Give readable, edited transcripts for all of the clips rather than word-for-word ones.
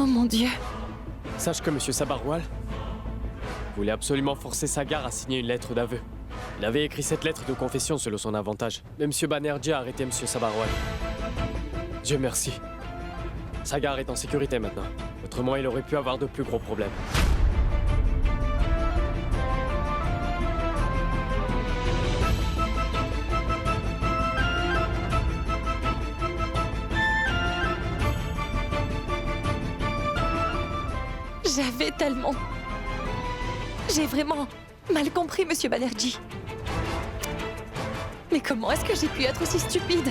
Oh mon Dieu. Sache que Monsieur Sabarwal voulait absolument forcer Sagar à signer une lettre d'aveu. Il avait écrit cette lettre de confession selon son avantage. Mais Monsieur Banerjee a arrêté Monsieur Sabarwal. Dieu merci. Sagar est en sécurité maintenant. Autrement, il aurait pu avoir de plus gros problèmes. J'avais tellement... J'ai vraiment mal compris, Monsieur Banerjee. Mais comment est-ce que j'ai pu être aussi stupide?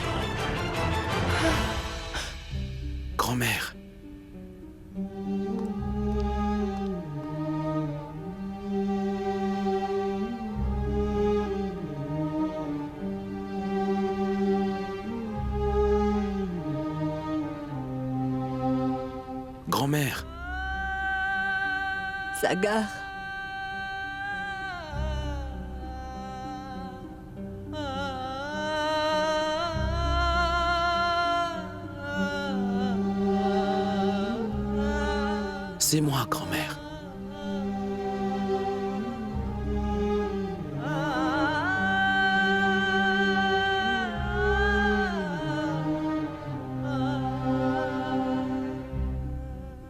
Grand-mère. Grand-mère. Sagar. C'est moi, grand-mère.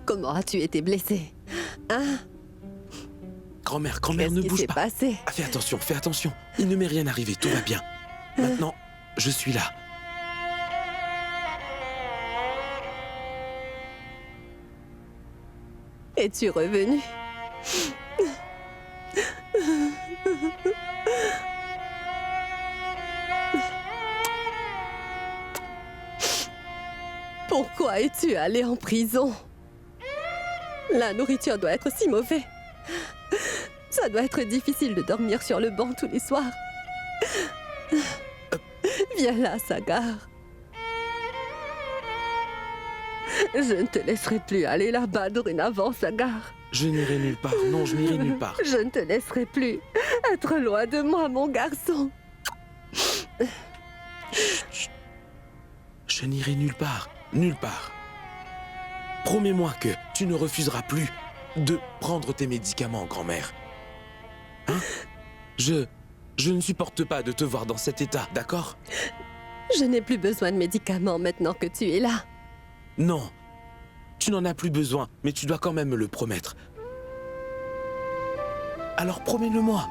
Comment as-tu été blessé? Hein? Grand-mère, Qu'est-ce ne qui bouge s'est pas. passé? Ah, fais attention. Il ne m'est rien arrivé, tout va bien. Maintenant, je suis là. Es-tu revenu? Pourquoi es-tu allé en prison? La nourriture doit être si mauvaise. Ça doit être difficile de dormir sur le banc tous les soirs. Viens là, Sagar. Je ne te laisserai plus aller là-bas dorénavant, Sagar. Je n'irai nulle part. Non, je n'irai nulle part. Je ne te laisserai plus être loin de moi, mon garçon. Je n'irai nulle part. Nulle part. Promets-moi que tu ne refuseras plus de prendre tes médicaments, grand-mère. Hein? Je ne supporte pas de te voir dans cet état, d'accord? Je n'ai plus besoin de médicaments maintenant que tu es là. Non. Tu n'en as plus besoin, mais tu dois quand même me le promettre. Alors promets-le-moi.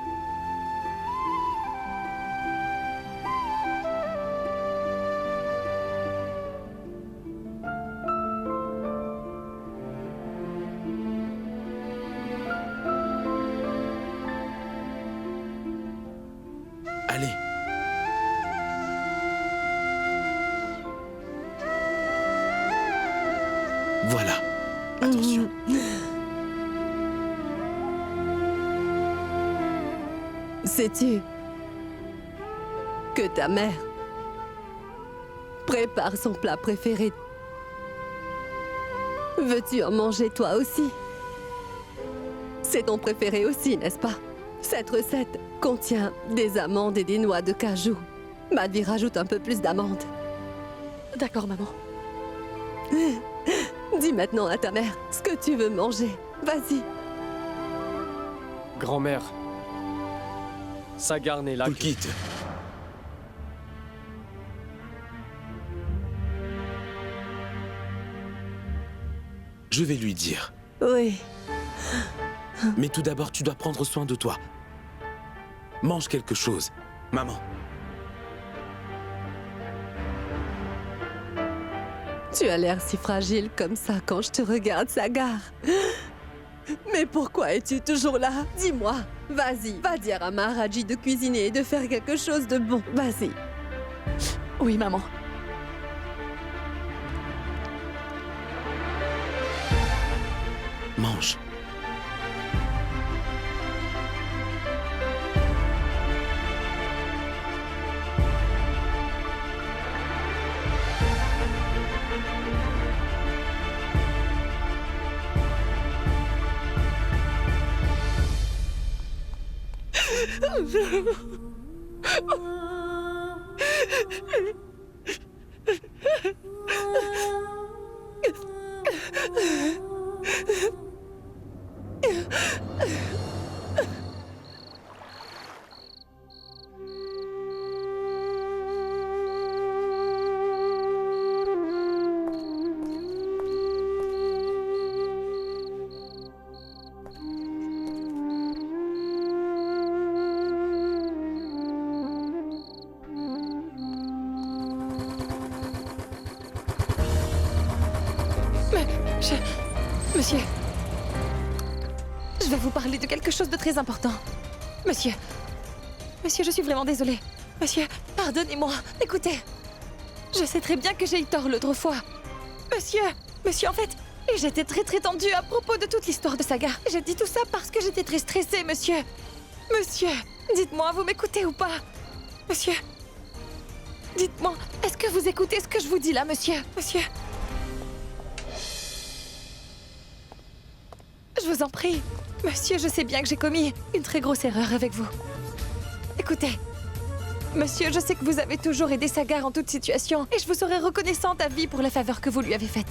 Allez. Voilà. Attention. Sais-tu que ta mère prépare son plat préféré? Veux-tu en manger toi aussi? C'est ton préféré aussi, n'est-ce pas? Cette recette contient des amandes et des noix de cajou. Madhvi rajoute un peu plus d'amandes. D'accord, maman. Dis maintenant à ta mère ce que tu veux manger. Vas-y. Grand-mère, Sagar n'est là que... Pulkit. Je vais lui dire. Oui. Mais tout d'abord, tu dois prendre soin de toi. Mange quelque chose, maman. Tu as l'air si fragile comme ça quand je te regarde, Sagar. Mais pourquoi es-tu toujours là? Dis-moi. Vas-y, va dire à Maharaji de cuisiner et de faire quelque chose de bon. Vas-y. Oui, maman. Mange. Monsieur... Je vais vous parler de quelque chose de très important. Monsieur... Monsieur, je suis vraiment désolée. Monsieur, pardonnez-moi. Écoutez. Je sais très bien que j'ai eu tort l'autre fois. Monsieur, en fait, j'étais très tendue à propos de toute l'histoire de Sagar. J'ai dit tout ça parce que j'étais très stressée, monsieur. Monsieur, dites-moi, vous m'écoutez ou pas? Monsieur, dites-moi, est-ce que vous écoutez ce que je vous dis là, monsieur? Monsieur. Je vous en prie. Monsieur, je sais bien que j'ai commis une très grosse erreur avec vous. Écoutez. Monsieur, je sais que vous avez toujours aidé Sagar en toute situation et je vous serai reconnaissante à vie pour la faveur que vous lui avez faite.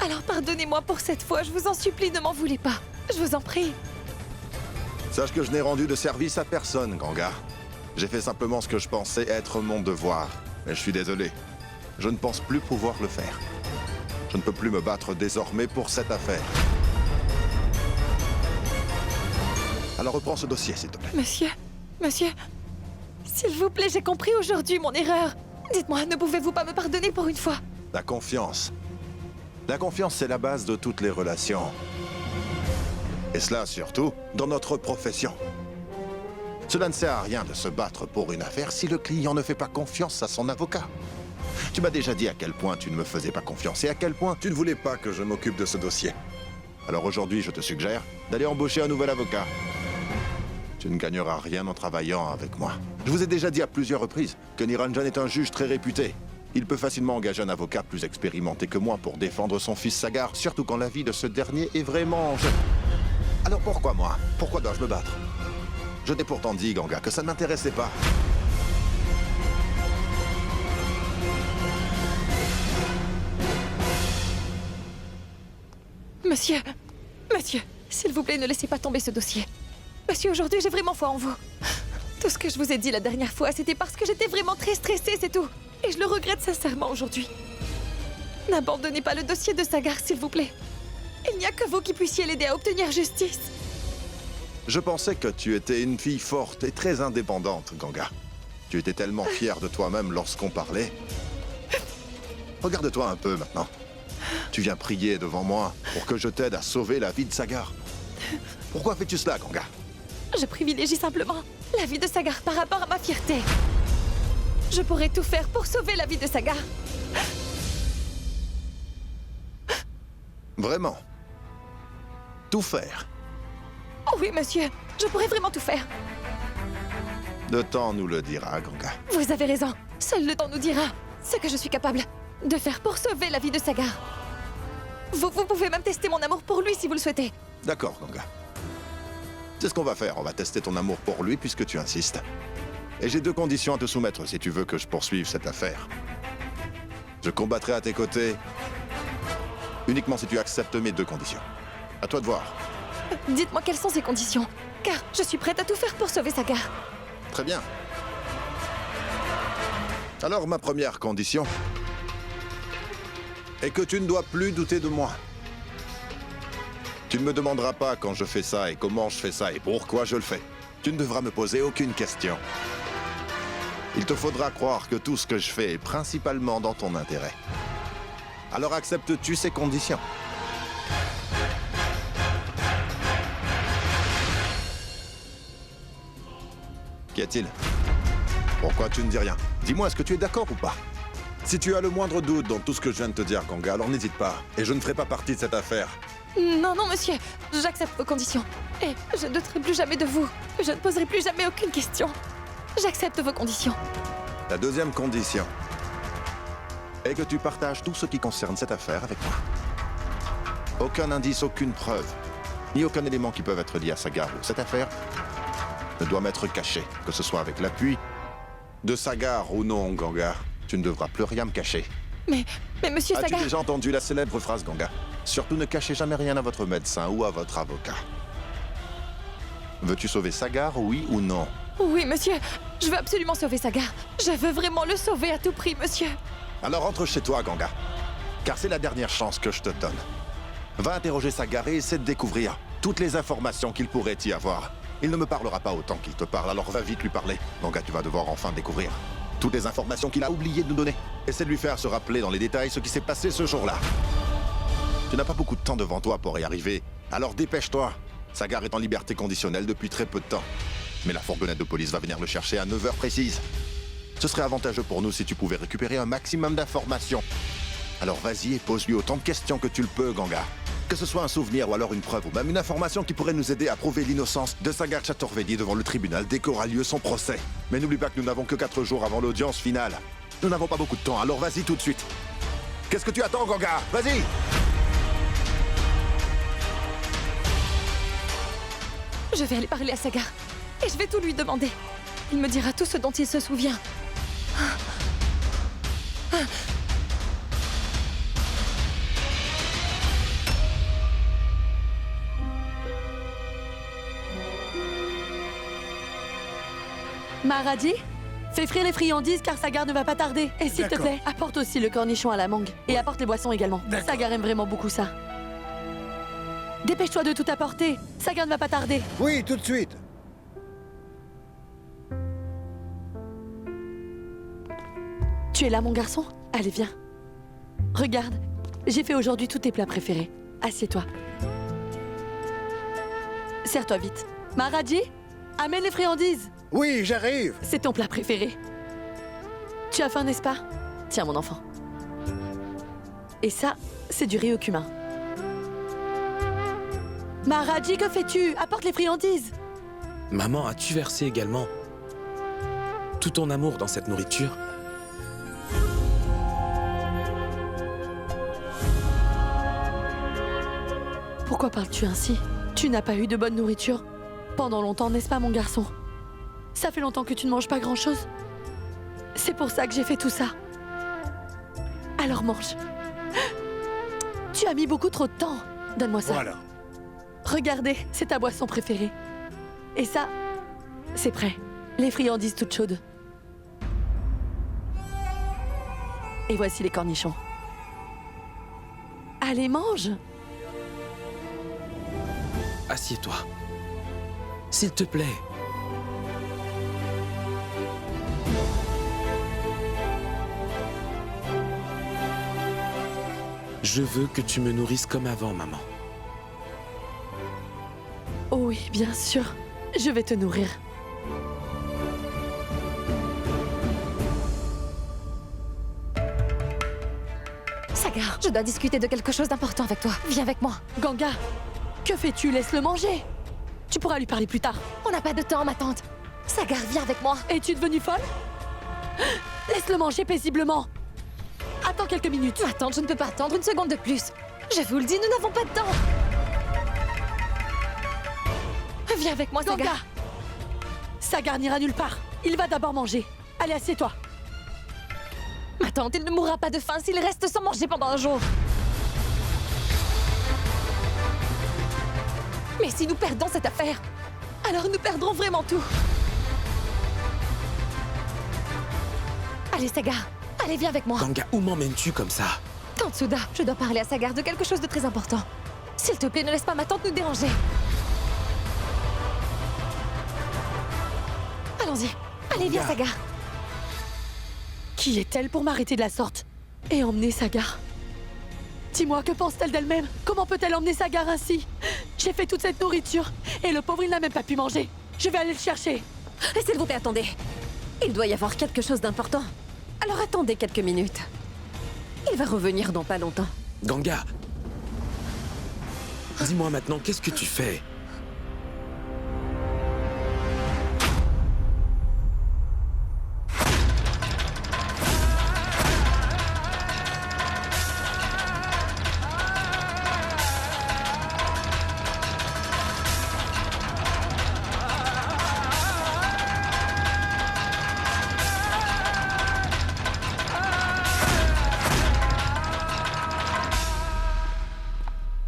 Alors pardonnez-moi pour cette fois, je vous en supplie, ne m'en voulez pas. Je vous en prie. Sache que je n'ai rendu de service à personne, Ganga. J'ai fait simplement ce que je pensais être mon devoir. Mais je suis désolé. Je ne pense plus pouvoir le faire. Je ne peux plus me battre désormais pour cette affaire. Alors reprends ce dossier, s'il te plaît. Monsieur, s'il vous plaît, j'ai compris aujourd'hui mon erreur. Dites-moi, ne pouvez-vous pas me pardonner pour une fois? La confiance. La confiance, c'est la base de toutes les relations. Et cela, surtout, dans notre profession. Cela ne sert à rien de se battre pour une affaire si le client ne fait pas confiance à son avocat. Tu m'as déjà dit à quel point tu ne me faisais pas confiance et à quel point tu ne voulais pas que je m'occupe de ce dossier. Alors aujourd'hui, je te suggère d'aller embaucher un nouvel avocat. Tu ne gagneras rien en travaillant avec moi. Je vous ai déjà dit à plusieurs reprises que Niranjan est un juge très réputé. Il peut facilement engager un avocat plus expérimenté que moi pour défendre son fils Sagar, surtout quand la vie de ce dernier est vraiment en jeu. Alors pourquoi moi? Pourquoi dois-je me battre? Je t'ai pourtant dit, Ganga, que ça ne m'intéressait pas. Monsieur, s'il vous plaît, ne laissez pas tomber ce dossier. Monsieur, aujourd'hui, j'ai vraiment foi en vous. Tout ce que je vous ai dit la dernière fois, c'était parce que j'étais vraiment très stressée, c'est tout. Et je le regrette sincèrement aujourd'hui. N'abandonnez pas le dossier de Sagar, s'il vous plaît. Il n'y a que vous qui puissiez l'aider à obtenir justice. Je pensais que tu étais une fille forte et très indépendante, Ganga. Tu étais tellement fière de toi-même lorsqu'on parlait. Regarde-toi un peu maintenant. Tu viens prier devant moi pour que je t'aide à sauver la vie de Sagar. Pourquoi fais-tu cela, Ganga? Je privilégie simplement la vie de Sagar par rapport à ma fierté. Je pourrais tout faire pour sauver la vie de Sagar. Vraiment? Tout faire? Oh oui, monsieur, je pourrais vraiment tout faire. Le temps nous le dira, Ganga. Vous avez raison. Seul le temps nous dira ce que je suis capable de faire pour sauver la vie de Sagar. Vous pouvez même tester mon amour pour lui si vous le souhaitez. D'accord, Ganga. C'est ce qu'on va faire. On va tester ton amour pour lui puisque tu insistes. Et j'ai 2 conditions à te soumettre si tu veux que je poursuive cette affaire. Je combattrai à tes côtés uniquement si tu acceptes mes 2 conditions. À toi de voir. Dites-moi quelles sont ces conditions, car je suis prête à tout faire pour sauver Sagar. Très bien. Alors, ma première condition est que tu ne dois plus douter de moi. Tu ne me demanderas pas quand je fais ça et comment je fais ça et pourquoi je le fais. Tu ne devras me poser aucune question. Il te faudra croire que tout ce que je fais est principalement dans ton intérêt. Alors acceptes-tu ces conditions? Qu'y a-t-il? Pourquoi tu ne dis rien? Dis-moi, est-ce que tu es d'accord ou pas? Si tu as le moindre doute dans tout ce que je viens de te dire, Ganga, alors n'hésite pas. Et je ne ferai pas partie de cette affaire. Non, monsieur, j'accepte vos conditions. Et je ne douterai plus jamais de vous. Je ne poserai plus jamais aucune question. J'accepte vos conditions. La deuxième condition est que tu partages tout ce qui concerne cette affaire avec moi. Aucun indice, aucune preuve, ni aucun élément qui peuvent être liés à Sagar ou cette affaire ne doit m'être caché, que ce soit avec l'appui de Sagar ou non, Ganga. Tu ne devras plus rien me cacher. Mais monsieur Sagar... As-tu déjà entendu la célèbre phrase, Ganga? Surtout ne cachez jamais rien à votre médecin ou à votre avocat. Veux-tu sauver Sagar, oui ou non? Oui, monsieur. Je veux absolument sauver Sagar. Je veux vraiment le sauver à tout prix, monsieur. Alors rentre chez toi, Ganga. Car c'est la dernière chance que je te donne. Va interroger Sagar et essaie de découvrir toutes les informations qu'il pourrait y avoir. Il ne me parlera pas autant qu'il te parle, alors va vite lui parler. Ganga, tu vas devoir enfin découvrir toutes les informations qu'il a oublié de nous donner. Essaie de lui faire se rappeler dans les détails ce qui s'est passé ce jour-là. Tu n'as pas beaucoup de temps devant toi pour y arriver. Alors dépêche-toi. Sagar est en liberté conditionnelle depuis très peu de temps. Mais la fourgonnette de police va venir le chercher à 9h précises. Ce serait avantageux pour nous si tu pouvais récupérer un maximum d'informations. Alors vas-y et pose-lui autant de questions que tu le peux, Ganga. Que ce soit un souvenir ou alors une preuve, ou même une information qui pourrait nous aider à prouver l'innocence de Sagar Chaturvedi devant le tribunal dès qu'aura lieu son procès. Mais n'oublie pas que nous n'avons que 4 jours avant l'audience finale. Nous n'avons pas beaucoup de temps, alors vas-y tout de suite. Qu'est-ce que tu attends, Ganga? Vas-y! Je vais aller parler à Sagar. Et je vais tout lui demander. Il me dira tout ce dont il se souvient. Maharaji, fais frire les friandises car Sagar ne va pas tarder. Et s'il te plaît, apporte aussi le cornichon à la mangue. Et apporte les boissons également. Sagar aime vraiment beaucoup ça. Dépêche-toi de tout apporter. Sagar ne va pas tarder. Oui, tout de suite. Tu es là, mon garçon? Allez, viens. Regarde, j'ai fait aujourd'hui tous tes plats préférés. Assieds-toi. Serre-toi vite. Maharaji, amène les friandises. Oui, j'arrive. C'est ton plat préféré. Tu as faim, n'est-ce pas? Tiens, mon enfant. Et ça, c'est du riz au cumin. Maharaji, que fais-tu? Apporte les friandises. Maman, as-tu versé également tout ton amour dans cette nourriture? Pourquoi parles-tu ainsi? Tu n'as pas eu de bonne nourriture pendant longtemps, n'est-ce pas, mon garçon? Ça fait longtemps que tu ne manges pas grand-chose. C'est pour ça que j'ai fait tout ça. Alors mange. Tu as mis beaucoup trop de temps. Donne-moi ça. Voilà. Regardez, c'est ta boisson préférée. Et ça, c'est prêt. Les friandises toutes chaudes. Et voici les cornichons. Allez, mange! Assieds-toi. S'il te plaît. Je veux que tu me nourrisses comme avant, maman. Oh oui, bien sûr. Je vais te nourrir. Sagar, je dois discuter de quelque chose d'important avec toi. Viens avec moi. Ganga, que fais-tu? Laisse-le manger. Tu pourras lui parler plus tard. On n'a pas de temps, ma tante. Sagar, viens avec moi. Es-tu devenue folle? Laisse-le manger paisiblement. Attends quelques minutes. Ma tante, je ne peux pas attendre une seconde de plus. Je vous le dis, nous n'avons pas de temps. Viens avec moi, Ganga! Sagar. Sagar n'ira nulle part. Il va d'abord manger. Allez, assieds-toi. Ma tante, il ne mourra pas de faim s'il reste sans manger pendant un jour. Mais si nous perdons cette affaire, alors nous perdrons vraiment tout. Allez, Sagar. Allez, viens avec moi. Ganga, où m'emmènes-tu comme ça? Tante Souda, je dois parler à Sagar de quelque chose de très important. S'il te plaît, ne laisse pas ma tante nous déranger. Allons-y. Allez, viens, Sagar. Qui est-elle pour m'arrêter de la sorte et emmener Sagar? Dis-moi, que pense-t-elle d'elle-même? Comment peut-elle emmener Sagar ainsi? J'ai fait toute cette nourriture et le pauvre, il n'a même pas pu manger. Je vais aller le chercher. S'il vous plaît, attendez. Il doit y avoir quelque chose d'important. Alors attendez quelques minutes. Il va revenir dans pas longtemps. Ganga! Dis-moi maintenant, qu'est-ce que tu fais?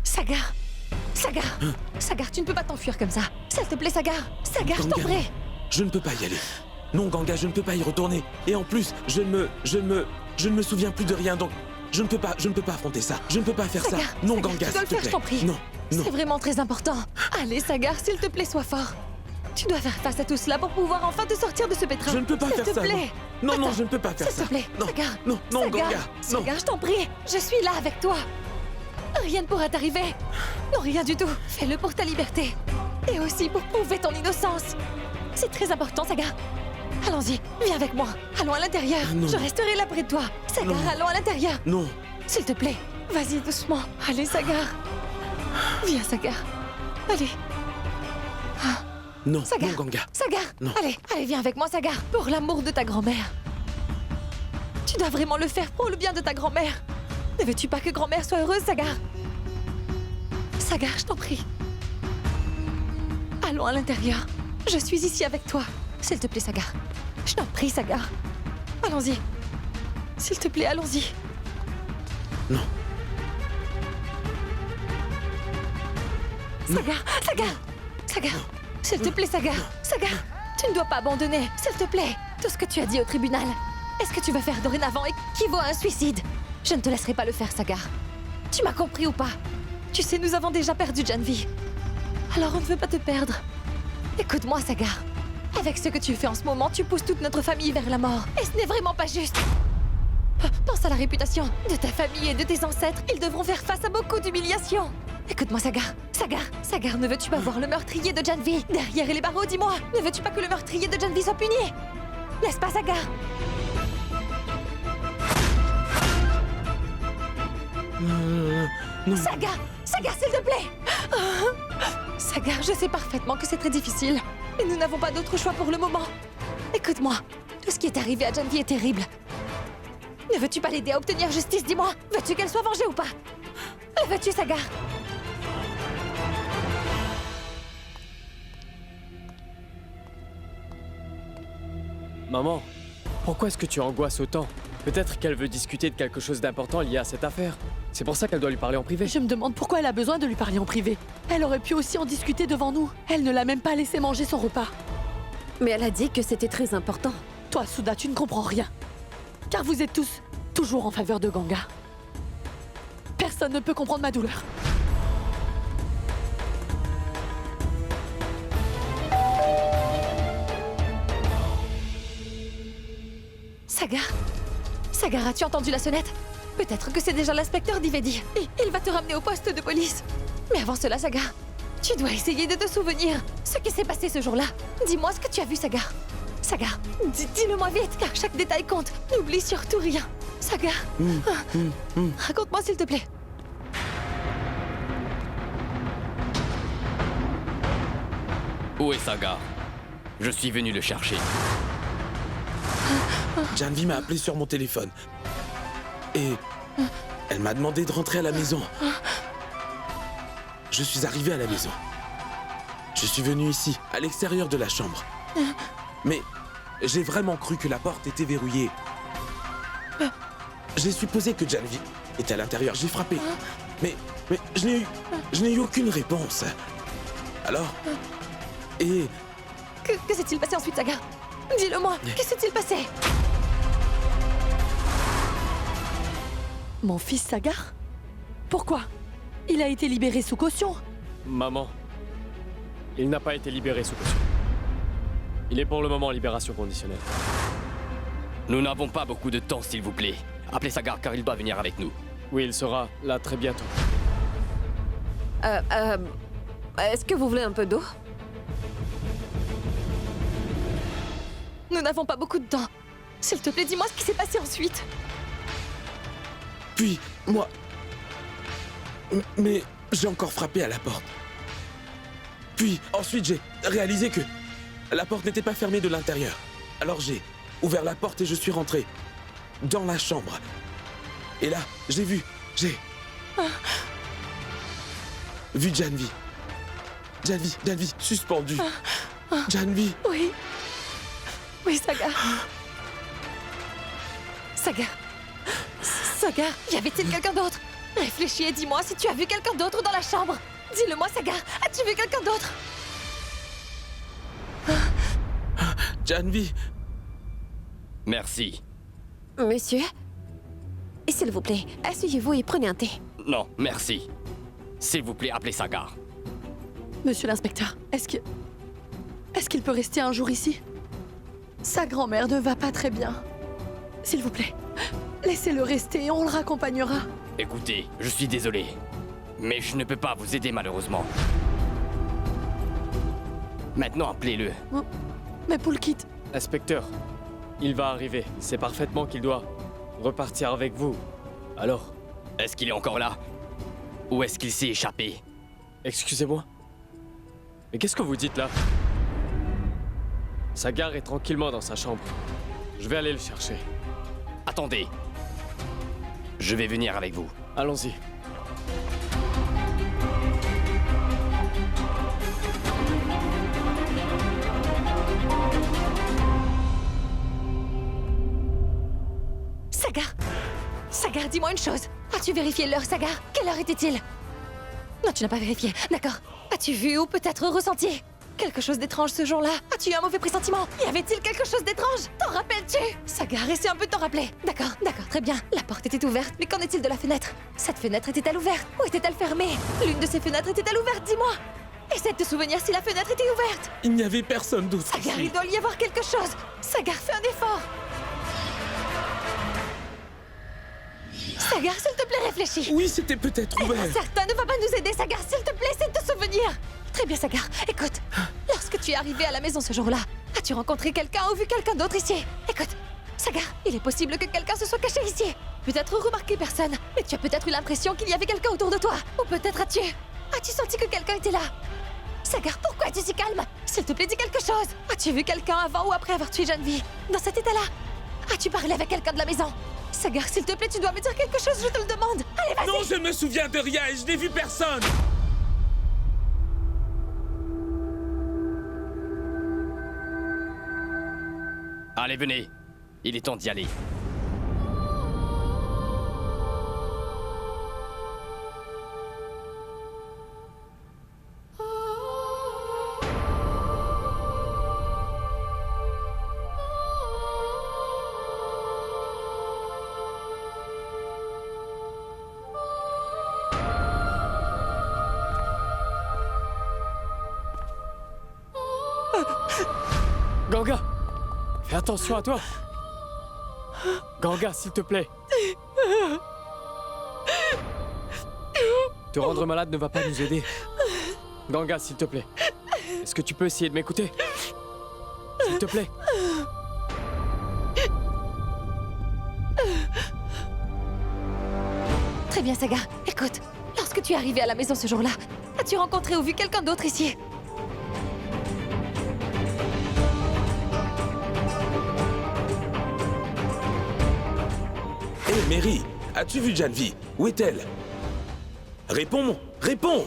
Sagar. Sagar. Sagar, tu ne peux pas t'enfuir comme ça. S'il te plaît, Sagar. Sagar, je t'en Ganga, prie. non. Je ne peux pas y aller. Non, Ganga, je ne peux pas y retourner. Et en plus, je ne me souviens plus de rien, donc je ne peux pas affronter ça. Je ne peux pas faire Sagar, ça. Non, Sagar, Ganga, tu dois s'il le te faire, plaît. je t'en prie. Non, non. C'est vraiment très important. Allez, Sagar, s'il te plaît, sois fort. Tu dois faire face à tout cela pour pouvoir enfin te sortir de ce pétrin. Je ne peux pas faire S'il te ça. plaît. Non, non, Attends, je ne peux pas faire S'il ça. te plaît, Non, Sagar. non, non, Sagar, Ganga, non. Sagar, je t'en prie. Je suis là avec toi. Rien ne pourra t'arriver. Non, rien du tout. Fais-le pour ta liberté. Et aussi pour prouver ton innocence. C'est très important, Saga. Allons-y, viens avec moi. Allons à l'intérieur. Non. Je resterai là près de toi. Sagar, Non. allons à l'intérieur. Non. S'il te plaît, vas-y doucement. Allez, Sagar. Viens, Sagar. Allez. Non, Sagar. non, Ganga. Sagar. Non. Allez, allez, viens avec moi, Sagar. Pour l'amour de ta grand-mère. Tu dois vraiment le faire pour le bien de ta grand-mère. Ne veux-tu pas que grand-mère soit heureuse, Sagar? Sagar, je t'en prie. Allons à l'intérieur. Je suis ici avec toi. S'il te plaît, Sagar. Je t'en prie, Sagar. Allons-y. S'il te plaît, allons-y. Non. Sagar, Sagar, Sagar. S'il te plaît, Sagar. Sagar, tu ne dois pas abandonner. S'il te plaît. Tout ce que tu as dit au tribunal, est-ce que tu vas faire dorénavant équivaut à un suicide? Je ne te laisserai pas le faire, Sagar. Tu m'as compris ou pas? Tu sais, nous avons déjà perdu Janvi. Alors on ne veut pas te perdre. Écoute-moi, Sagar. Avec ce que tu fais en ce moment, tu pousses toute notre famille vers la mort. Et ce n'est vraiment pas juste. Pense à la réputation de ta famille et de tes ancêtres. Ils devront faire face à beaucoup d'humiliations. Écoute-moi, Sagar. Sagar, Sagar, ne veux-tu pas voir le meurtrier de Janvi derrière les barreaux, dis-moi. Ne veux-tu pas que le meurtrier de Janvi soit puni? N'est-ce pas, Sagar? Non. Sagar, Sagar, s'il te plaît. Sagar, je sais parfaitement que c'est très difficile. Et nous n'avons pas d'autre choix pour le moment. Écoute-moi, tout ce qui est arrivé à Janvi est terrible. Ne veux-tu pas l'aider à obtenir justice, dis-moi? Veux-tu qu'elle soit vengée ou pas? Le veux-tu, Sagar? Maman, pourquoi est-ce que tu angoisses autant? Peut-être qu'elle veut discuter de quelque chose d'important lié à cette affaire. C'est pour ça qu'elle doit lui parler en privé. Je me demande pourquoi elle a besoin de lui parler en privé. Elle aurait pu aussi en discuter devant nous. Elle ne l'a même pas laissé manger son repas. Mais elle a dit que c'était très important. Toi, Souda, tu ne comprends rien. Car vous êtes tous toujours en faveur de Ganga. Personne ne peut comprendre ma douleur. Sagar? Sagar, as-tu entendu la sonnette? Peut-être que c'est déjà l'inspecteur Divedi. Il va te ramener au poste de police. Mais avant cela, Sagar, tu dois essayer de te souvenir ce qui s'est passé ce jour-là. Dis-moi ce que tu as vu, Sagar. Sagar, dis-le-moi vite, car chaque détail compte. N'oublie surtout rien. Sagar, raconte-moi s'il te plaît. Où est Sagar? Je suis venu le chercher. Janvi m'a appelé sur mon téléphone. Et elle m'a demandé de rentrer à la maison. Je suis arrivé à la maison. Je suis venu ici, à l'extérieur de la chambre. Mais j'ai vraiment cru que la porte était verrouillée. J'ai supposé que Janvi était à l'intérieur. J'ai frappé. Mais je n'ai eu aucune réponse. Alors... Et... Que s'est-il passé ensuite, Sagar? Dis-le-moi, que s'est-il passé? Mon fils Sagar? Pourquoi? Il a été libéré sous caution. Maman, il n'a pas été libéré sous caution. Il est pour le moment en libération conditionnelle. Nous n'avons pas beaucoup de temps, s'il vous plaît. Appelez Sagar car il doit venir avec nous. Oui, il sera là très bientôt. Est-ce que vous voulez un peu d'eau? Nous n'avons pas beaucoup de temps. S'il te plaît, dis-moi ce qui s'est passé ensuite. Puis, moi... Mais j'ai encore frappé à la porte. Puis, ensuite, j'ai réalisé que la porte n'était pas fermée de l'intérieur. Alors j'ai ouvert la porte et je suis rentré dans la chambre. Et là, j'ai vu Janvi. Janvi, suspendue. Janvi. Oui. Oui, Sagar. Sagar, y avait-il quelqu'un d'autre? Réfléchis et dis-moi si tu as vu quelqu'un d'autre dans la chambre. Dis-le-moi, Sagar. As-tu vu quelqu'un d'autre? Janvi. Merci. Monsieur? S'il vous plaît, asseyez-vous et prenez un thé. Non, merci. S'il vous plaît, appelez Sagar. Monsieur l'inspecteur, est-ce qu'il peut rester un jour ici? Sa grand-mère ne va pas très bien. S'il vous plaît, laissez-le rester et on le raccompagnera. Écoutez, je suis désolé. Mais je ne peux pas vous aider malheureusement. Maintenant, appelez-le. Mais Poulkit, Inspecteur, il va arriver. C'est parfaitement qu'il doit repartir avec vous. Alors, Est-ce qu'il est encore là? Ou est-ce qu'il s'est échappé? excusez-moi. Mais qu'est-ce que vous dites là? Sagar est tranquillement dans sa chambre. Je vais aller le chercher. Attendez. Je vais venir avec vous. Allons-y. Sagar! Sagar, dis-moi une chose. As-tu vérifié l'heure, Sagar? Quelle heure était-il? Non, tu n'as pas vérifié. D'accord. As-tu vu ou peut-être ressenti quelque chose d'étrange ce jour-là? As-tu eu un mauvais pressentiment? Y avait-il quelque chose d'étrange? T'en rappelles-tu? Sagar, essaie un peu de t'en rappeler. D'accord, très bien. La porte était ouverte, mais qu'en est-il de la fenêtre? Cette fenêtre était-elle ouverte? Ou était-elle fermée? L'une de ces fenêtres était-elle ouverte? Dis-moi! Essaie de te souvenir si la fenêtre était ouverte. Il n'y avait personne d'autre Sagar, ici. il doit y avoir quelque chose. Sagar, fais un effort. Sagar, s'il te plaît, réfléchis. Oui, c'était peut-être ouvert. Certain ne va pas nous aider, Sagar, s'il te plaît, essaie de te souvenir. Très bien, Sagar. Écoute, lorsque tu es arrivé à la maison ce jour-là, as-tu rencontré quelqu'un ou vu quelqu'un d'autre ici? Écoute, Sagar, il est possible que quelqu'un se soit caché ici. Peut-être remarqué personne, mais tu as peut-être eu l'impression qu'il y avait quelqu'un autour de toi. Ou peut-être as-tu senti que quelqu'un était là? Sagar, pourquoi es-tu si calme? S'il te plaît, dis quelque chose. As-tu vu quelqu'un avant ou après avoir tué Janvi? Dans cet état-là? As-tu parlé avec quelqu'un de la maison? Sagar, s'il te plaît, tu dois me dire quelque chose, je te le demande. Allez, vas-y. Non, je ne me souviens de rien et je n'ai vu personne. Allez, venez. Il est temps d'y aller. Ganga! Fais attention à toi! Ganga, s'il te plaît! Te rendre malade ne va pas nous aider. Ganga, s'il te plaît. Est-ce que tu peux essayer de m'écouter? S'il te plaît. Très bien, Sagar. Écoute, lorsque tu es arrivé à la maison ce jour-là, as-tu rencontré ou vu quelqu'un d'autre ici? Hé, Mary, as-tu vu Janvi? Où est-elle? Réponds! Réponds!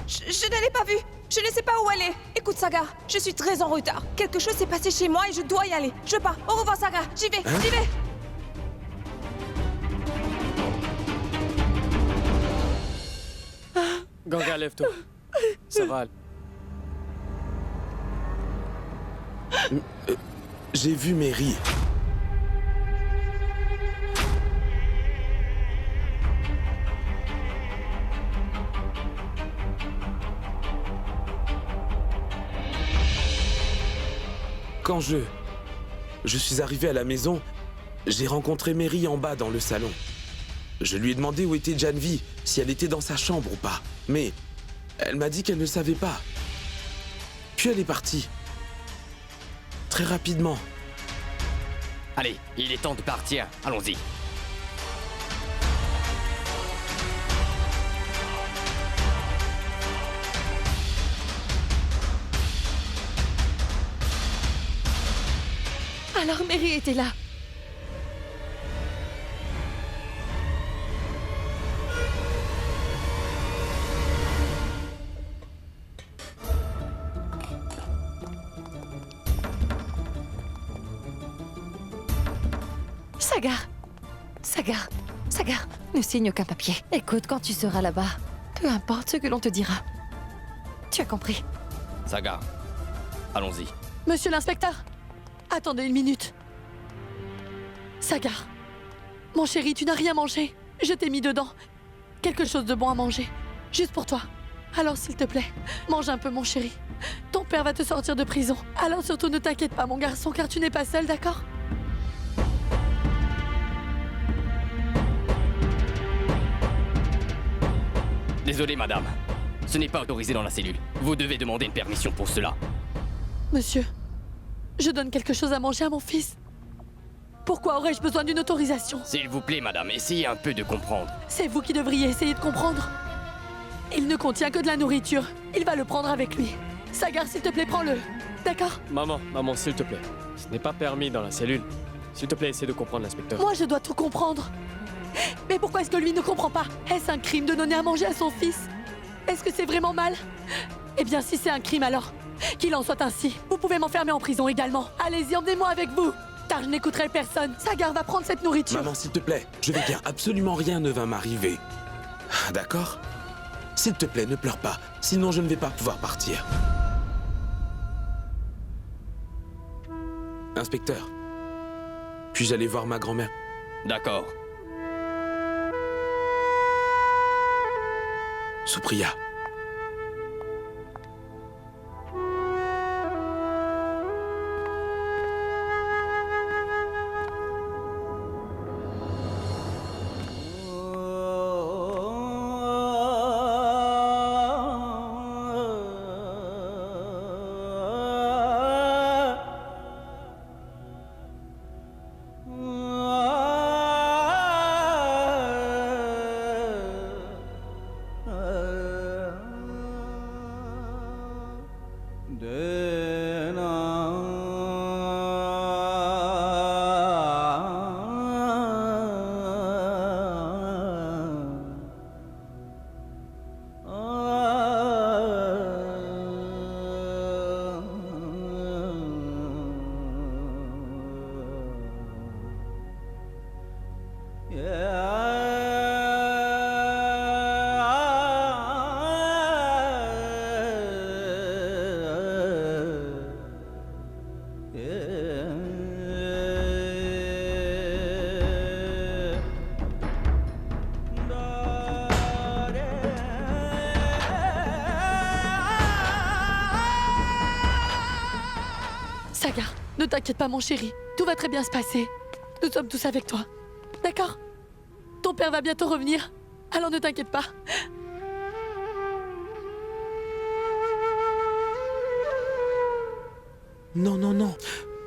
Je ne l'ai pas vue. Je ne sais pas où elle est. Écoute, Saga, je suis très en retard. Quelque chose s'est passé chez moi et je dois y aller. Je pars. Au revoir, Saga. J'y vais. J'y vais. Ganga, lève-toi. Ça va aller. J'ai vu Mary. Quand je suis arrivé à la maison, j'ai rencontré Mary en bas dans le salon. Je lui ai demandé où était Janvi, si elle était dans sa chambre ou pas. Mais elle m'a dit qu'elle ne savait pas. Puis elle est partie. Très rapidement. Allez, il est temps de partir. Allons-y. Alors Mary était là. Sagar, ne signe aucun papier. Écoute, quand tu seras là-bas, peu importe ce que l'on te dira. Tu as compris? Saga, allons-y. monsieur l'inspecteur, attendez une minute. Sagar, mon chéri, tu n'as rien mangé. Je t'ai mis dedans. Quelque chose de bon à manger. Juste pour toi. Alors s'il te plaît, mange un peu mon chéri. Ton père va te sortir de prison. Alors surtout ne t'inquiète pas mon garçon, car tu n'es pas seul, d'accord? Désolé, madame. Ce n'est pas autorisé dans la cellule. Vous devez demander une permission pour cela. Monsieur, je donne quelque chose à manger à mon fils. Pourquoi aurais-je besoin d'une autorisation? S'il vous plaît, madame, essayez un peu de comprendre. C'est vous qui devriez essayer de comprendre. Il ne contient que de la nourriture. Il va le prendre avec lui. Sagar, s'il te plaît, prends-le. D'accord? Maman, s'il te plaît. Ce n'est pas permis dans la cellule. S'il te plaît, essaie de comprendre, l'inspecteur. Moi, je dois tout comprendre. Mais pourquoi est-ce que lui ne comprend pas? Est-ce un crime de donner à manger à son fils? Est-ce que c'est vraiment mal? Eh bien, si c'est un crime, alors, qu'il en soit ainsi. Vous pouvez m'enfermer en prison également. Allez-y, emmenez-moi avec vous. Car je n'écouterai personne. Sagar va prendre cette nourriture. Maman, s'il te plaît, je vais bien. Absolument rien ne va m'arriver. D'accord? S'il te plaît, ne pleure pas. Sinon, je ne vais pas pouvoir partir. Inspecteur, puis-je aller voir ma grand-mère? D'accord. Supriya. Sagar, ne t'inquiète pas, mon chéri. Tout va très bien se passer. Nous sommes tous avec toi. D'accord? Ton père va bientôt revenir. Alors ne t'inquiète pas. Non, non, non.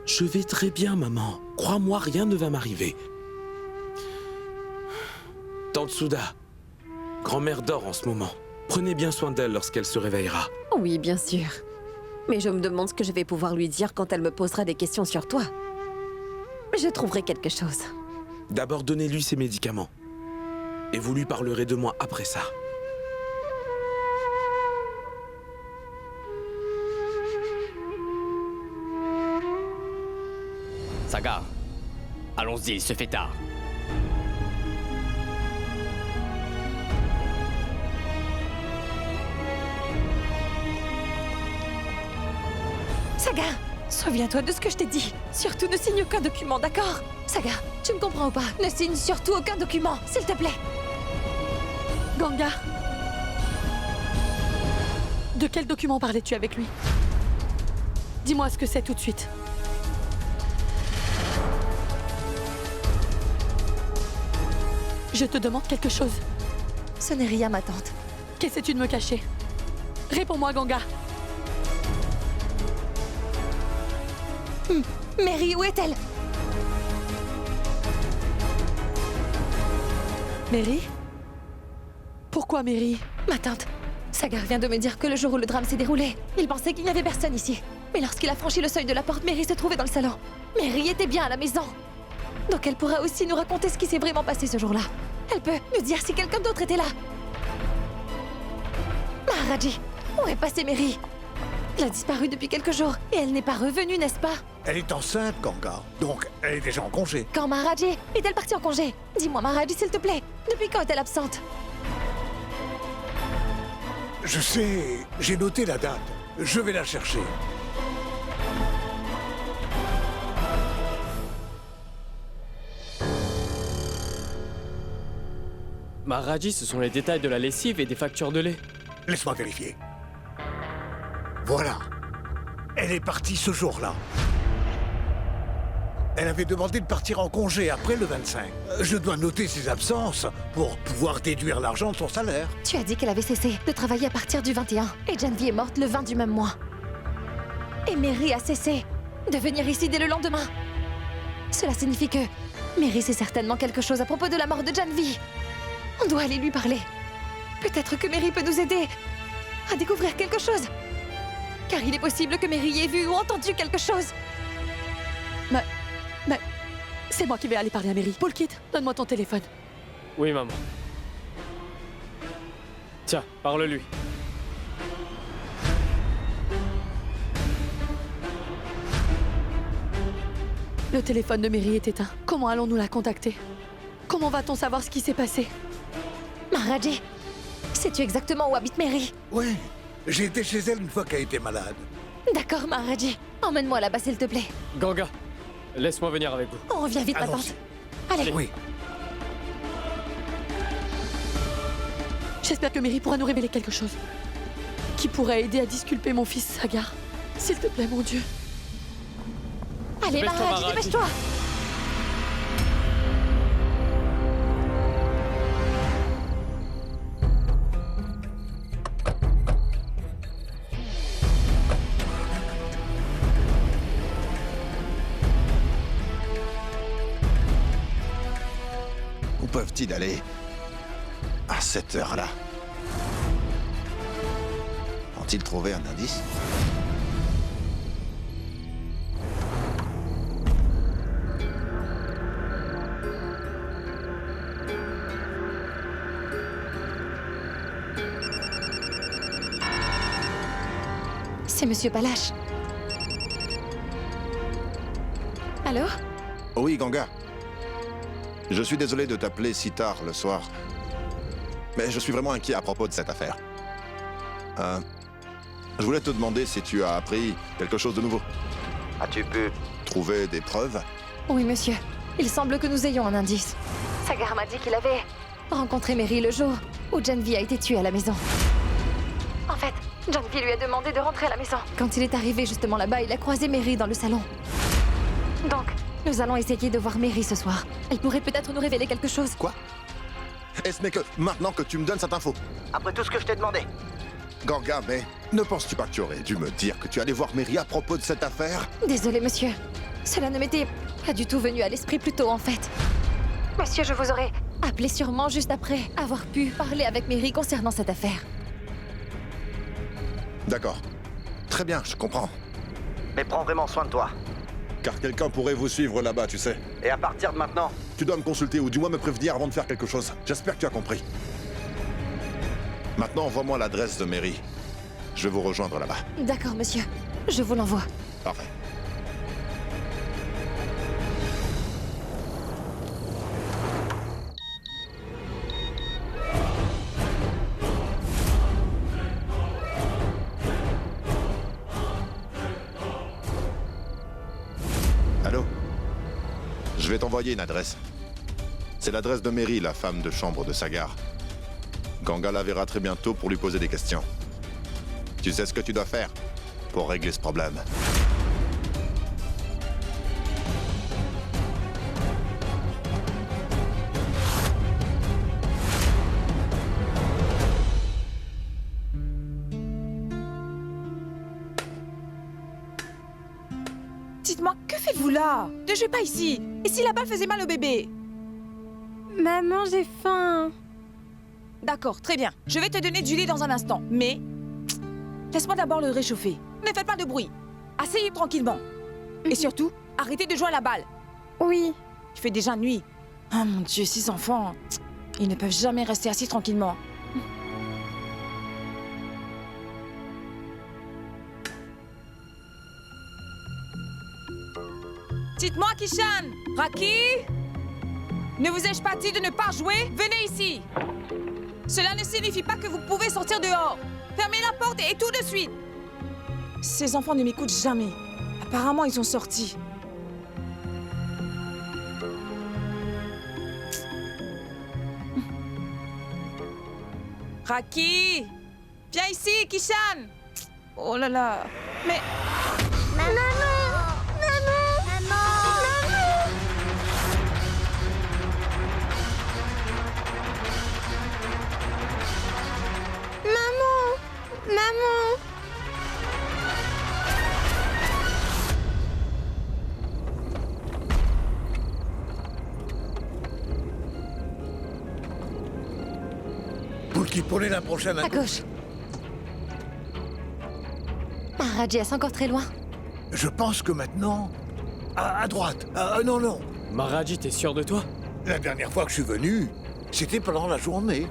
Je vais très bien, maman. Crois-moi, rien ne va m'arriver. Tante Souda, grand-mère dort en ce moment. Prenez bien soin d'elle lorsqu'elle se réveillera. Oui, bien sûr. Mais je me demande ce que je vais pouvoir lui dire quand elle me posera des questions sur toi. Je trouverai quelque chose. D'abord, donnez-lui ses médicaments. Et vous lui parlerez de moi après ça. Sagar, allons-y, il se fait tard. Sagar, souviens-toi de ce que je t'ai dit. Surtout ne signe aucun document, d'accord? Sagar, tu me comprends ou pas? Ne signe surtout aucun document, s'il te plaît. Ganga. De quel document parlais-tu avec lui? Dis-moi ce que c'est tout de suite. Je te demande quelque chose. Ce n'est rien, ma tante. Qu'essaies-tu de me cacher? Réponds-moi, Ganga. Mary, où est-elle? Mary? Pourquoi Mary? Ma tante, Sagar vient de me dire que le jour où le drame s'est déroulé, il pensait qu'il n'y avait personne ici. Mais lorsqu'il a franchi le seuil de la porte, Mary se trouvait dans le salon. Mary était bien à la maison. Donc elle pourra aussi nous raconter ce qui s'est vraiment passé ce jour-là. Elle peut nous dire si quelqu'un d'autre était là. Maharaji, où est passée Mary? Elle a disparu depuis quelques jours et elle n'est pas revenue, n'est-ce pas? Elle est enceinte, Ganga. Donc, elle est déjà en congé. Quand Maharaji est-elle partie en congé? Dis-moi, Maharaji, s'il te plaît. Depuis quand est-elle absente? Je sais, j'ai noté la date. Je vais la chercher. Maharaji, ce sont les détails de la lessive et des factures de lait. Laisse-moi vérifier. Voilà. Elle est partie ce jour-là. Elle avait demandé de partir en congé après le 25. Je dois noter ses absences pour pouvoir déduire l'argent de son salaire. Tu as dit qu'elle avait cessé de travailler à partir du 21. Et Janvi est morte le 20 du même mois. Et Mary a cessé de venir ici dès le lendemain. Cela signifie que Mary sait certainement quelque chose à propos de la mort de Janvi. On doit aller lui parler. Peut-être que Mary peut nous aider à découvrir quelque chose. Car il est possible que Mary ait vu ou entendu quelque chose. Mais c'est moi qui vais aller parler à Mary. Paul Kid, donne-moi ton téléphone. Oui, maman. Tiens, parle-lui. Le téléphone de Mary est éteint. Comment allons-nous la contacter? Comment va-t-on savoir ce qui s'est passé? Maharaji, sais-tu exactement où habite Mary? Oui, j'ai été chez elle une fois qu'elle était malade. D'accord, Maharaji. Emmène-moi là-bas, s'il te plaît. Ganga, laisse-moi venir avec vous. On revient vite, ma Allons-y. tante. Allez. Oui. J'espère que Mary pourra nous révéler quelque chose qui pourrait aider à disculper mon fils Sagar. S'il te plaît, mon Dieu. Allez, Dépêche-toi, Maharaji, Maharaji. dépêche-toi. Où peuvent-ils aller à cette heure-là? Ont-ils trouvé un indice? C'est Monsieur Palache. Allô? Oui, Ganga. Je suis désolé de t'appeler si tard le soir. Mais je suis vraiment inquiet à propos de cette affaire. Je voulais te demander si tu as appris quelque chose de nouveau. As-tu pu trouver des preuves? Oui, monsieur. Il semble que nous ayons un indice. Sagar m'a dit qu'il avait rencontré Mary le jour où Janvi a été tuée à la maison. En fait, Janvi lui a demandé de rentrer à la maison. Quand il est arrivé justement là-bas, il a croisé Mary dans le salon. Donc, nous allons essayer de voir Mary ce soir. Elle pourrait peut-être nous révéler quelque chose. Quoi? Et ce n'est que maintenant que tu me donnes cette info. Après tout ce que je t'ai demandé. Ganga, mais ne penses-tu pas que tu aurais dû me dire que tu allais voir Mary à propos de cette affaire? Désolé, monsieur. Cela ne m'était pas du tout venu à l'esprit plus tôt, en fait. Monsieur, je vous aurais appelé sûrement juste après avoir pu parler avec Mary concernant cette affaire. D'accord. Très bien, je comprends. Mais prends vraiment soin de toi. Car quelqu'un pourrait vous suivre là-bas, tu sais. Et à partir de maintenant, Tu dois me consulter ou du moins me prévenir avant de faire quelque chose. J'espère que tu as compris. Maintenant, envoie-moi l'adresse de Mary. Je vais vous rejoindre là-bas. D'accord, monsieur. Je vous l'envoie. Parfait. Allô? Je vais t'envoyer une adresse. C'est l'adresse de Mary, la femme de chambre de Sagar. Ganga la verra très bientôt pour lui poser des questions. Tu sais ce que tu dois faire pour régler ce problème. Dites-moi, que faites-vous là? Ne jouez pas ici. Et si la balle faisait mal au bébé? Maman, j'ai faim. D'accord, très bien. Je vais te donner du lait dans un instant. Mais laisse-moi d'abord le réchauffer. Ne faites pas de bruit. Asseyez tranquillement. Et surtout, arrêtez de jouer à la balle. Oui. Il fait déjà nuit. Oh mon Dieu, ces enfants, ils ne peuvent jamais rester assis tranquillement. Dites-moi, Kishan, Raki, ne vous ai-je pas dit de ne pas jouer? Venez ici. Cela ne signifie pas que vous pouvez sortir dehors. Fermez la porte et tout de suite. Ces enfants ne m'écoutent jamais. Apparemment, ils sont sortis. Raki, viens ici, Kishan. Oh là là. Mais... Maman. Maman. Maman. Qui prenait la prochaine À gauche. Maharaji, est-ce encore très loin? Je pense que maintenant... À droite. Non. Maharaji, t'es sûr de toi? La dernière fois que je suis venu, c'était pendant la journée.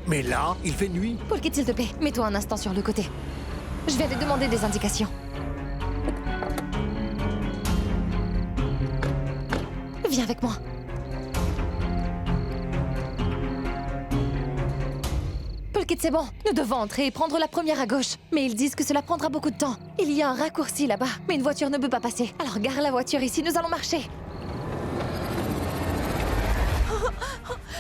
Mais là, il fait nuit. Polkit, s'il te plaît, mets-toi un instant sur le côté. Je vais lui demander des indications. Viens avec moi. Polkit, c'est bon. Nous devons entrer et prendre la première à gauche. Mais ils disent que cela prendra beaucoup de temps. Il y a un raccourci là-bas, mais une voiture ne peut pas passer. Alors gare la voiture ici, nous allons marcher.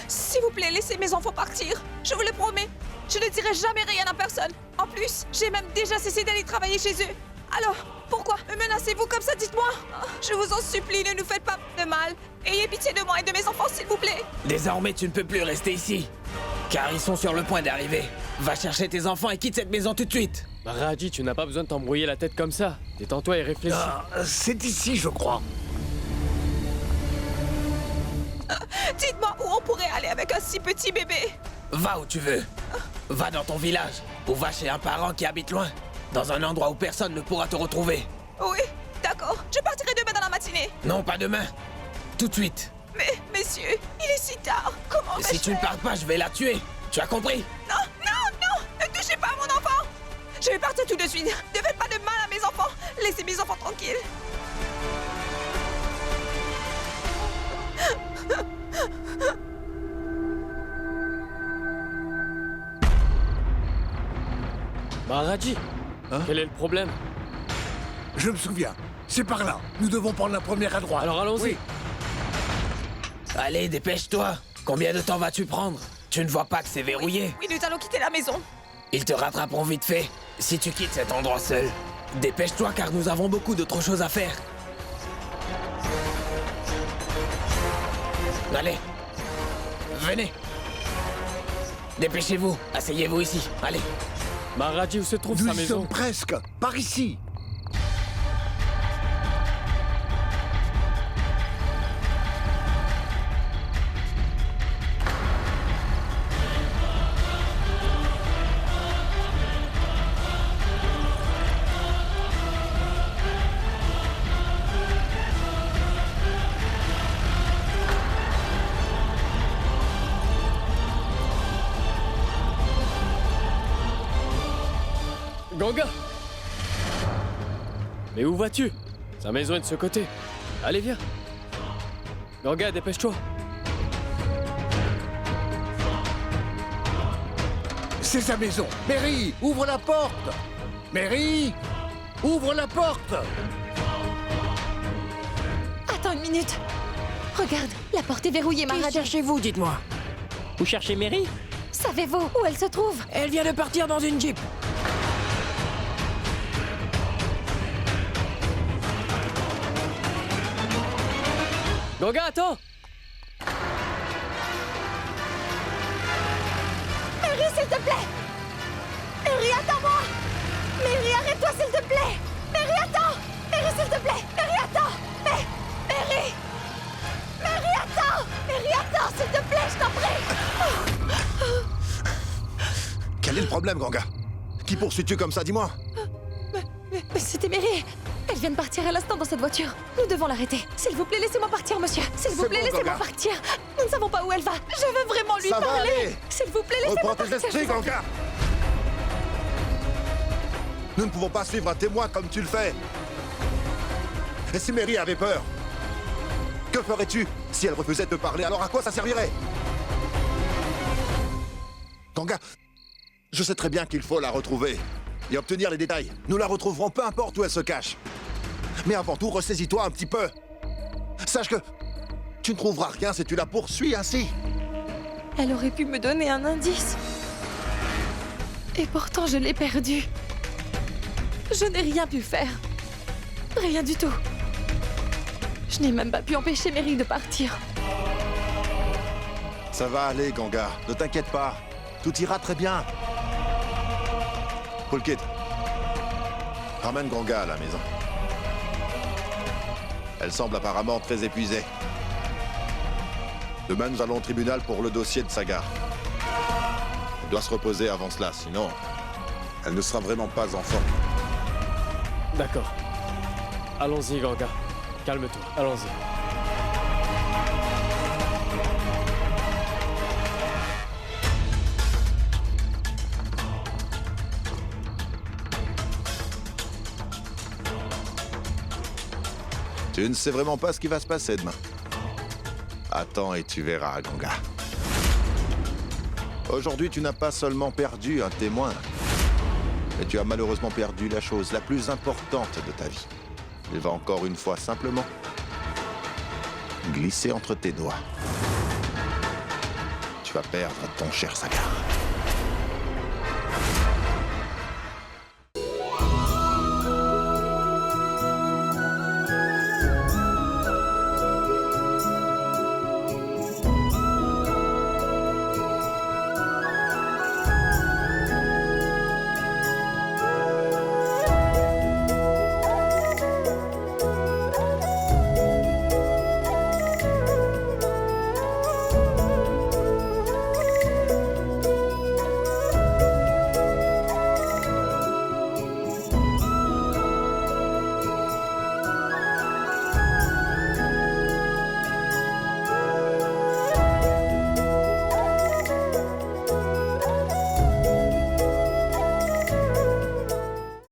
S'il vous plaît, laissez mes enfants partir. Je vous le promets. Je ne dirai jamais rien à personne. En plus, j'ai même déjà cessé d'aller travailler chez eux. Alors, pourquoi me menacez-vous comme ça, dites-moi? Je vous en supplie, ne nous faites pas de mal. Ayez pitié de moi et de mes enfants, s'il vous plaît. Désormais, tu ne peux plus rester ici. Car ils sont sur le point d'arriver. Va chercher tes enfants et quitte cette maison tout de suite. Maharaji, tu n'as pas besoin de t'embrouiller la tête comme ça. Détends-toi et réfléchis. C'est ici, je crois. Dites-moi où on pourrait aller avec un si petit bébé. Va où tu veux. Va dans ton village. Ou va chez un parent qui habite loin. Dans un endroit où personne ne pourra te retrouver. Oui, d'accord. Je partirai demain dans la matinée. Non, pas demain. Tout de suite. Mais, messieurs, il est si tard. Comment Si tu ne pars pas, je vais la tuer. Tu as compris? Non, ne touchez pas à mon enfant. Je vais partir tout de suite. Ne faites pas de mal à mes enfants. Laissez mes enfants tranquilles. Maharaji, quel est le problème? Je me souviens. C'est par là. Nous devons prendre la première à droite. Alors allons-y. Oui. Allez, dépêche-toi. Combien de temps vas-tu prendre? Tu ne vois pas que c'est verrouillé? Oui, nous allons quitter la maison. Ils te rattraperont vite fait si tu quittes cet endroit seul. Dépêche-toi car nous avons beaucoup d'autres choses à faire. Allez. Venez. Dépêchez-vous. Asseyez-vous ici. Allez. Maharaji, où se trouve Nous sa y maison? sommes presque. Par ici. Ganga! Mais où vas-tu? Sa maison est de ce côté. Allez, viens. Ganga, dépêche-toi. C'est sa maison. Mary, ouvre la porte. Mary, ouvre la porte. Attends une minute. Regarde, la porte est verrouillée, Maharaji. cherchez-vous, dites-moi? Vous cherchez Mary? Savez-vous où elle se trouve? Elle vient de partir dans une jeep. Ganga, attends! Mary, s'il te plaît! Mary, attends-moi! Mary, arrête-toi, s'il te plaît! Mary, attends! Mary, s'il te plaît! Mary, attends! Mary! Mary, attends! Mary, attends, s'il te plaît, je t'en prie! Quel est le problème, Ganga? Qui poursuis-tu comme ça, dis-moi? Mais c'était Mary! Elle vient de partir à l'instant dans cette voiture. Nous devons l'arrêter. S'il vous plaît, laissez-moi partir, monsieur. S'il vous C'est plaît, bon, laissez-moi Ganga. partir. Nous ne savons pas où elle va. Je veux vraiment lui Ça va parler. aller. S'il vous plaît, laissez-moi Reprends tes partir. esprits, Ganga! Nous ne pouvons pas suivre un témoin comme tu le fais. Et si Mary avait peur? Que ferais-tu si elle refusait de te parler? Alors à quoi ça servirait? Ganga, je sais très bien qu'il faut la retrouver et obtenir les détails. Nous la retrouverons peu importe où elle se cache. Mais avant tout, ressaisis-toi un petit peu. Sache que tu ne trouveras rien si tu la poursuis ainsi. Elle aurait pu me donner un indice. Et pourtant, je l'ai perdu. Je n'ai rien pu faire. Rien du tout. Je n'ai même pas pu empêcher Mary de partir. Ça va aller, Ganga. Ne t'inquiète pas. Tout ira très bien. Polkit, ramène Ganga à la maison. Elle semble apparemment très épuisée. Demain, nous allons au tribunal pour le dossier de Sagar. doit se reposer avant cela, sinon elle ne sera vraiment pas en forme. D'accord. Allons-y, Ganga. Calme-toi, allons-y. Tu ne sais vraiment pas ce qui va se passer demain. Attends et tu verras, Ganga. Aujourd'hui, tu n'as pas seulement perdu un témoin, mais tu as malheureusement perdu la chose la plus importante de ta vie. Il va encore une fois simplement glisser entre tes doigts. Tu vas perdre ton cher Sagar.